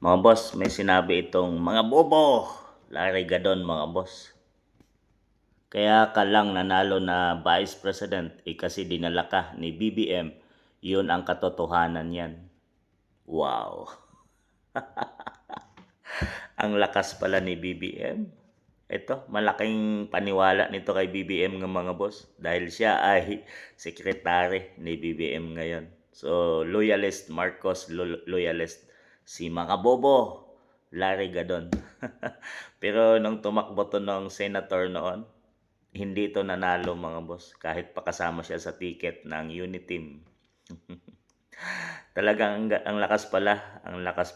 Mga boss, may sinabi itong mga bobo. Larry Gadon mga boss. Kaya ka lang nanalo na Vice President kasi dinala ka ni BBM. Yun ang katotohanan yan. Wow. Ang lakas pala ni BBM. Ito, malaking paniwala nito kay BBM ng mga boss dahil siya ay sekretary ni BBM ngayon. So, loyalist, Marcos loyalist. Si mga bobo, Larry Gadon. Pero nung tumakbo to ng senator noon, hindi ito nanalo mga boss kahit pakasama siya sa ticket ng Uniteam. Talagang ang lakas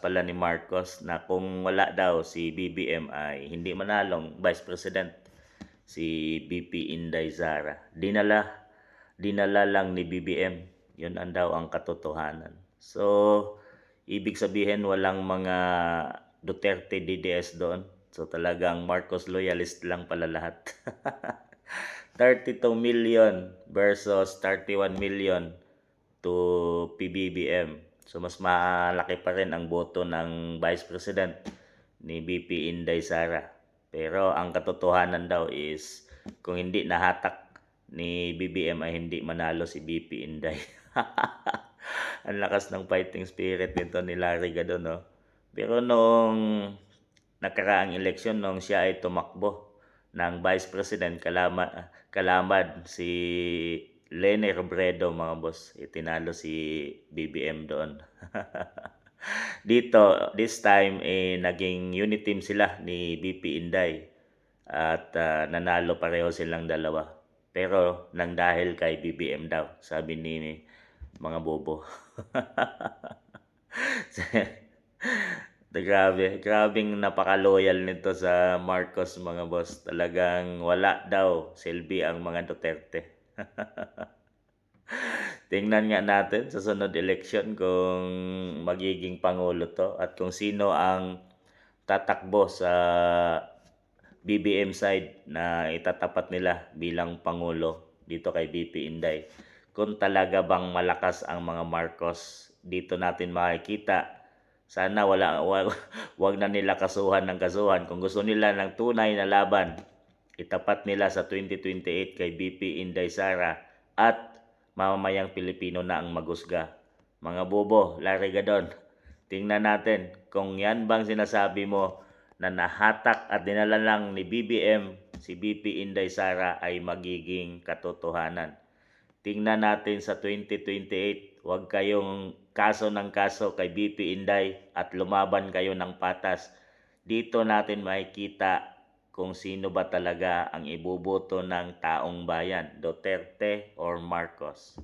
pala ni Marcos na kung wala daw si BBM ay hindi manalong Vice President si BP Inday Sara. Dinala lang ni BBM. Yun ang daw ang katotohanan. So, ibig sabihin walang mga Duterte DDS doon. So talagang Marcos loyalist lang pala lahat. 32 million versus 31 million to PBBM. So mas malaki pa rin ang boto ng Vice President ni BP Inday Sara. Pero ang katotohanan daw is kung hindi nahatak ni BBM ay hindi manalo si BP Inday. Ang lakas ng fighting spirit nito ni Larry Gadon, no? Pero noong nakaraang eleksyon, nung siya ay tumakbo ng Vice President, kalamad si Lene Robredo mga boss, itinalo si BBM doon. Dito, this time, naging unit team sila ni BP Inday at nanalo pareho silang dalawa. Pero nang dahil kay BBM daw, sabi ni mga bobo. Grabing napaka-loyal nito sa Marcos mga boss. Talagang wala daw silbi ang mga Duterte. Tingnan nga natin sa sunod election kung magiging pangulo to at kung sino ang tatakbo sa BBM side na itatapat nila bilang pangulo dito kay BP Inday. Kung talaga bang malakas ang mga Marcos, dito natin makikita. Sana wag na nila kasuhan ng kasuhan. Kung gusto nila ng tunay na laban, itapat nila sa 2028 kay BP Inday Sara at mamamayang Pilipino na ang magusga. Mga bobo, Larry Gadon, tingnan natin kung yan bang sinasabi mo na nahatak at dinala lang ni BBM si BP Inday Sara ay magiging katotohanan. Tingnan natin sa 2028, huwag kayong kaso ng kaso kay BP Inday at lumaban kayo ng patas. Dito natin makikita kung sino ba talaga ang iboboto ng taong bayan, Duterte or Marcos.